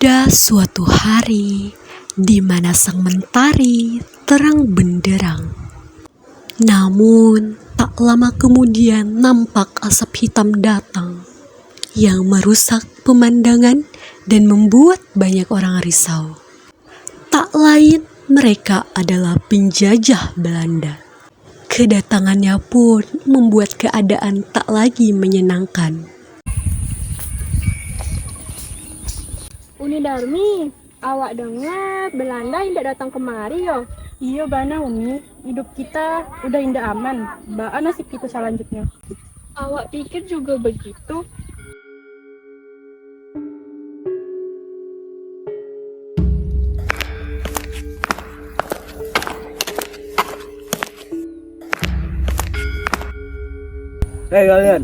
Pada suatu hari, di mana sang mentari terang benderang. Namun, tak lama kemudian nampak asap hitam datang yang merusak pemandangan dan membuat banyak orang risau. Tak lain, mereka adalah penjajah Belanda. Kedatangannya pun membuat keadaan tak lagi menyenangkan. Uni Darmi, awak dengar Belanda tidak datang kemari yo? Iya bana Umi, hidup kita udah indah aman. Baa nasib kita selanjutnya. Awak pikir juga begitu? Hei kalian,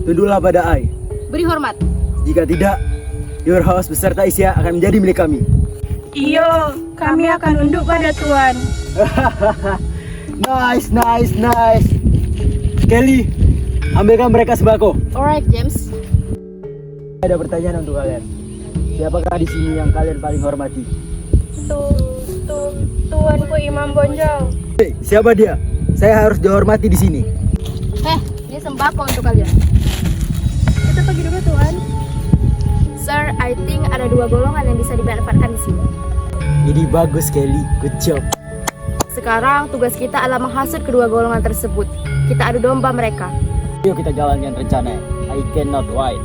tunduklah pada Ai. Beri hormat. Jika tidak, your house beserta Isya akan menjadi milik kami. Iyo, kami akan tunduk pada Tuan. Nice. Kelly, ambilkan mereka sembako. Alright, James. Ada pertanyaan untuk kalian. Siapakah di sini yang kalian paling hormati? Tuanku Imam Bonjol. Hei, siapa dia? Saya harus dihormati di sini. Ini sembako untuk kalian. Kita pergi dulu Tuan. Sir, I think ada 2 golongan yang bisa dimanfaatkan di sini. Ini bagus Kelly, good job. Sekarang tugas kita adalah menghasut kedua golongan tersebut. Kita adu domba mereka. Yuk kita jalankan rencana. I cannot wait.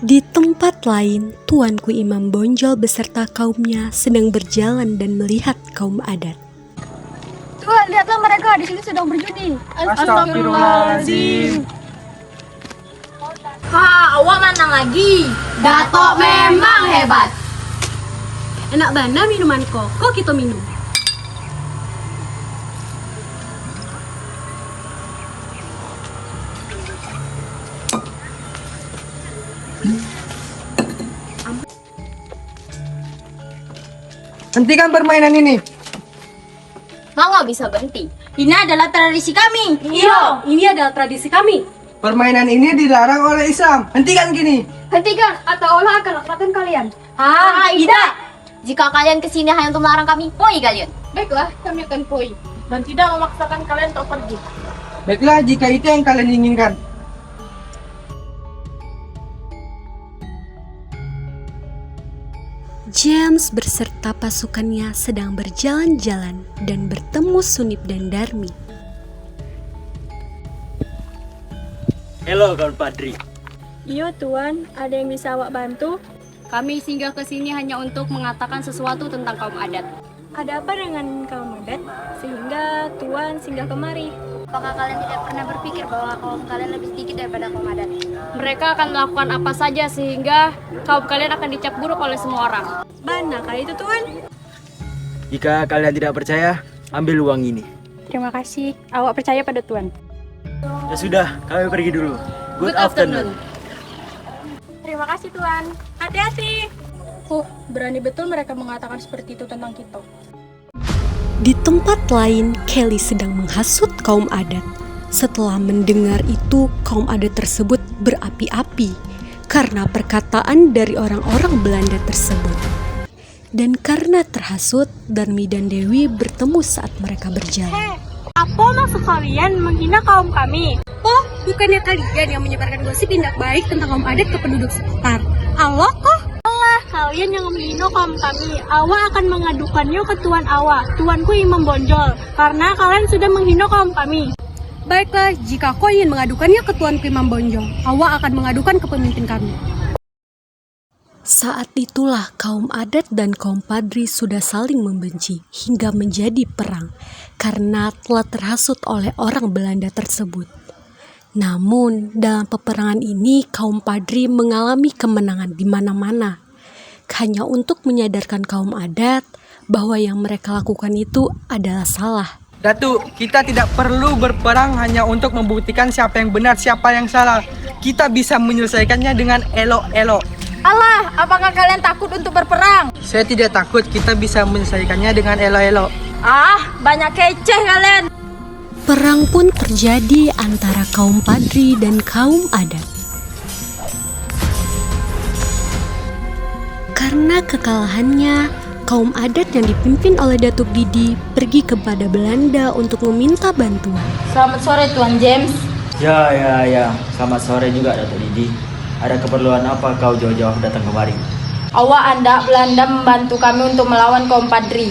Di tempat lain, Tuanku Imam Bonjol beserta kaumnya sedang berjalan dan melihat kaum adat. Tuan, lihatlah mereka di sini sedang berjudi. Astagfirullahaladzim. Awak mana lagi? Dato memang hebat. Enak bana minuman kok kita minum. Hentikan permainan ini. Mau nggak bisa berhenti? Ini adalah tradisi kami. Iya, ini adalah tradisi kami. Permainan ini dilarang oleh Islam. Hentikan kini. Hentikan atau Allah akan lakukan kalian. Tidak. Jika kalian kesini hanya untuk melarang kami, poi kalian. Baiklah, kami akan poi. Dan tidak memaksakan kalian untuk pergi. Baiklah jika itu yang kalian inginkan. James beserta pasukannya sedang berjalan-jalan dan bertemu Sunip dan Darmi. Halo kawan Padri. Iyo Tuan, ada yang bisa awak bantu? Kami singgah ke sini hanya untuk mengatakan sesuatu tentang kaum adat. Ada apa dengan kaum adat sehingga Tuan singgah kemari? Apakah kalian tidak pernah berpikir bahwa kaum kalian lebih sedikit daripada kaum adat? Mereka akan melakukan apa saja sehingga kaum kalian akan dicap buruk oleh semua orang. Mana kali itu Tuan? Jika kalian tidak percaya, ambil uang ini. Terima kasih, awak percaya pada Tuan. Ya sudah, kami pergi dulu. Good afternoon. Terima kasih Tuan. Hati-hati. Berani betul mereka mengatakan seperti itu tentang kita. Di tempat lain, Kelly sedang menghasut kaum adat. Setelah mendengar itu, kaum adat tersebut berapi-api karena perkataan dari orang-orang Belanda tersebut. Dan karena terhasut, Darmi dan Dewi bertemu saat mereka berjalan. Apa maksud kalian menghina kaum kami? Oh, bukannya kalian yang menyebarkan gosip tidak baik tentang kaum adat ke penduduk sekitar? Allah kok? Allah, kalian yang menghina kaum kami. Awak akan mengadukannya ke Tuan Awak, Tuanku Imam Bonjol, karena kalian sudah menghina kaum kami. Baiklah, jika kau ingin mengadukannya ke Tuanku Imam Bonjol, awak akan mengadukan ke pemimpin kami. Saat itulah kaum adat dan kaum Padri sudah saling membenci hingga menjadi perang karena telah terhasut oleh orang Belanda tersebut. Namun dalam peperangan ini kaum Padri mengalami kemenangan di mana-mana hanya untuk menyadarkan kaum adat bahwa yang mereka lakukan itu adalah salah. Datuk, kita tidak perlu berperang hanya untuk membuktikan siapa yang benar, siapa yang salah. Kita bisa menyelesaikannya dengan elok-elok. Allah, apakah kalian takut untuk berperang? Saya tidak takut, kita bisa menyelesaikannya dengan elok-elok. Banyak keceh kalian. Perang pun terjadi antara kaum Padri dan kaum adat. Karena kekalahannya, kaum adat yang dipimpin oleh Datuk Didi pergi kepada Belanda untuk meminta bantuan. Selamat sore Tuan James. Ya. Selamat sore juga Datuk Didi. Ada keperluan apa kau jauh-jauh datang kemari? Awak anda Belanda membantu kami untuk melawan kaum Padri.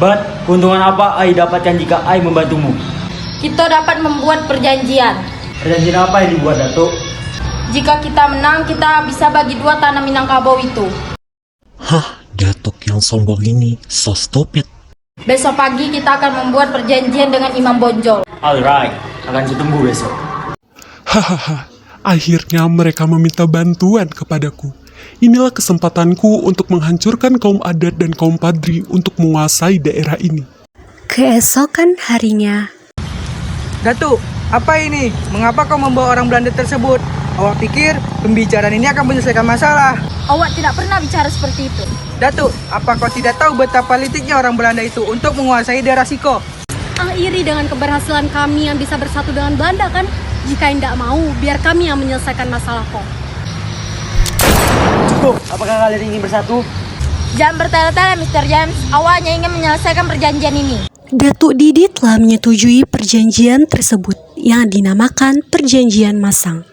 But, keuntungan apa Ai dapatkan jika Ai membantumu? Kita dapat membuat perjanjian. Perjanjian apa yang dibuat Datuk? Jika kita menang, kita bisa bagi 2 tanah Minangkabau itu. Hah, Datuk yang sombong ini, so stupid. Besok pagi kita akan membuat perjanjian dengan Imam Bonjol. Alright, akan kutunggu besok. Hahaha, akhirnya mereka meminta bantuan kepadaku. Inilah kesempatanku untuk menghancurkan kaum adat dan kaum Padri untuk menguasai daerah ini. Keesokan harinya, Datuk, apa ini? Mengapa kau membawa orang Belanda tersebut? Awak pikir pembicaraan ini akan menyelesaikan masalah? Awak tidak pernah bicara seperti itu. Datuk, apa kau tidak tahu betapa litiknya orang Belanda itu untuk menguasai daerah Siko? Iri dengan keberhasilan kami yang bisa bersatu dengan Belanda kan? Jika tidak mau, biar kami yang menyelesaikan masalah kok. Cukup, apakah kalian ingin bersatu? Jangan bertele-tele Mr. James. Awaknya ingin menyelesaikan perjanjian ini. Datuk Didi telah menyetujui perjanjian tersebut yang dinamakan Perjanjian Masang.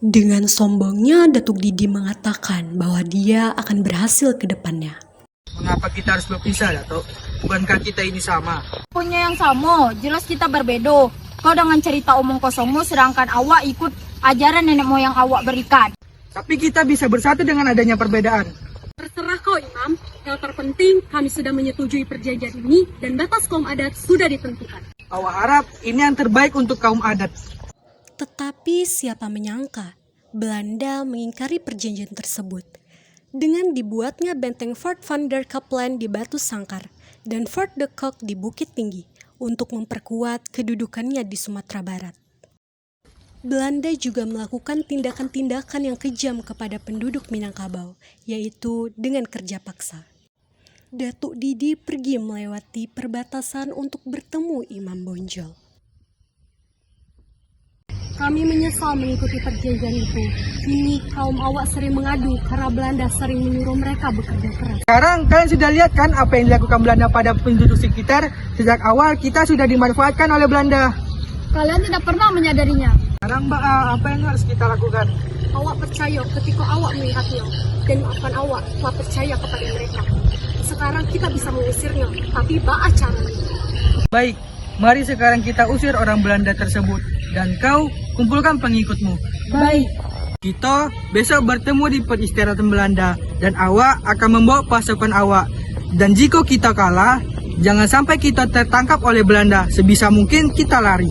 Dengan sombongnya, Datuk Didi mengatakan bahwa dia akan berhasil ke depannya. Mengapa kita harus berpisah, Datuk? Bukankah kita ini sama? Punya yang sama, jelas kita berbeda. Kau dengan cerita omong kosongmu, sedangkan awak ikut ajaran nenek moyang awak berikan. Tapi kita bisa bersatu dengan adanya perbedaan. Terserah kau, Imam. Yang terpenting, kami sudah menyetujui perjanjian ini dan batas kaum adat sudah ditentukan. Awak harap ini yang terbaik untuk kaum adat. Tetapi siapa menyangka Belanda mengingkari perjanjian tersebut dengan dibuatnya benteng Fort van der Kaplan di Batu Sangkar dan Fort de Kock di Bukit Tinggi untuk memperkuat kedudukannya di Sumatera Barat. Belanda juga melakukan tindakan-tindakan yang kejam kepada penduduk Minangkabau, yaitu dengan kerja paksa. Datuk Didi pergi melewati perbatasan untuk bertemu Imam Bonjol. Kami menyesal mengikuti perjanjian itu. Kini kaum awak sering mengadu karena Belanda sering menyuruh mereka bekerja keras. Sekarang kalian sudah lihat kan apa yang dilakukan Belanda pada penduduk sekitar? Sejak awal kita sudah dimanfaatkan oleh Belanda. Kalian tidak pernah menyadarinya. Sekarang Mbak, apa yang harus kita lakukan? Awak percaya ketika awak melihatnya dan maafkan awak telah percaya kepada mereka. Sekarang kita bisa mengusirnya, tapi bagaimana caranya? Baik, mari sekarang kita usir orang Belanda tersebut. Dan kau kumpulkan pengikutmu. Baik. Kita besok bertemu di peristirahatan Belanda. Dan awak akan membawa pasukan awak. Dan jika kita kalah, jangan sampai kita tertangkap oleh Belanda. Sebisa mungkin kita lari.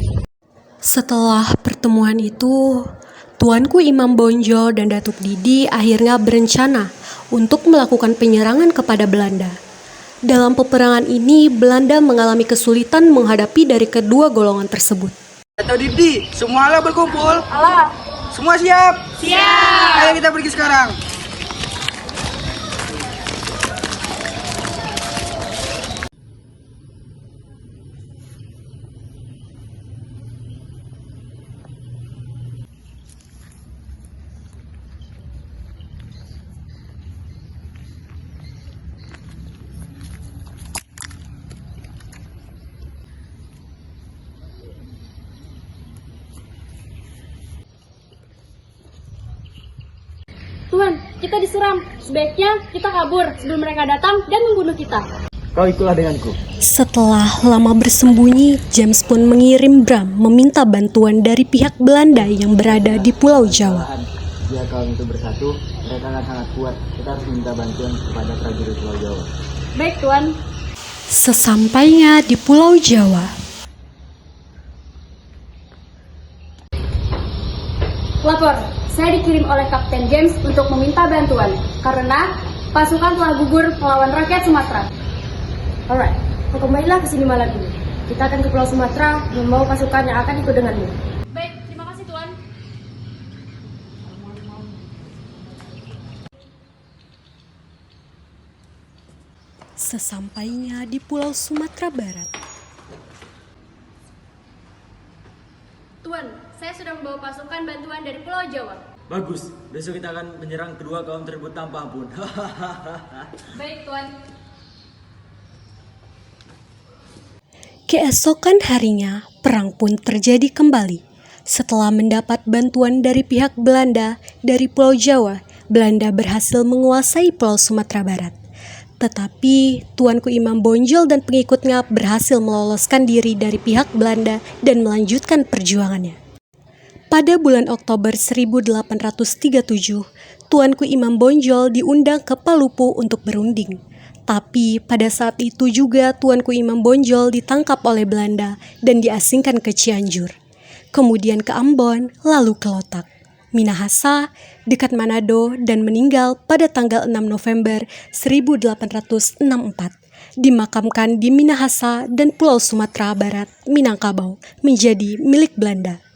Setelah pertemuan itu, Tuanku Imam Bonjol dan Datuk Didi akhirnya berencana untuk melakukan penyerangan kepada Belanda. Dalam peperangan ini, Belanda mengalami kesulitan menghadapi dari kedua golongan tersebut. Datuk Didi, semua alat berkumpul. Alah. Semua siap? Siap. Ayo kita pergi sekarang. Tuan, kita diserang. Sebaiknya kita kabur sebelum mereka datang dan membunuh kita. Kau ikutlah denganku. Setelah lama bersembunyi, James pun mengirim Bram meminta bantuan dari pihak Belanda yang berada di Pulau Jawa. Jika kau itu bersatu, mereka akan sangat kuat. Kita harus minta bantuan kepada prajurit Pulau Jawa. Baik, Tuan. Sesampainya di Pulau Jawa, Lapor, saya dikirim oleh Kapten James untuk meminta bantuan karena pasukan telah gugur melawan rakyat Sumatera. Alright, kembalilah ke sini malam ini. Kita akan ke Pulau Sumatera membawa pasukan yang akan ikut denganmu. Baik, terima kasih Tuan. sesampainya di Pulau Sumatera Barat. Tuan, saya sudah membawa pasukan bantuan dari Pulau Jawa. Bagus, besok kita akan menyerang kedua kaum tersebut tanpa ampun. Baik, Tuan. Keesokan harinya, perang pun terjadi kembali. Setelah mendapat bantuan dari pihak Belanda dari Pulau Jawa, Belanda berhasil menguasai Pulau Sumatera Barat. Tetapi Tuanku Imam Bonjol dan pengikutnya berhasil meloloskan diri dari pihak Belanda dan melanjutkan perjuangannya. Pada bulan Oktober 1837, Tuanku Imam Bonjol diundang ke Palupu untuk berunding. Tapi pada saat itu juga Tuanku Imam Bonjol ditangkap oleh Belanda dan diasingkan ke Cianjur. Kemudian ke Ambon, lalu ke Lotak, Minahasa, dekat Manado, dan meninggal pada tanggal 6 November 1864. Dimakamkan di Minahasa dan Pulau Sumatera Barat, Minangkabau, menjadi milik Belanda.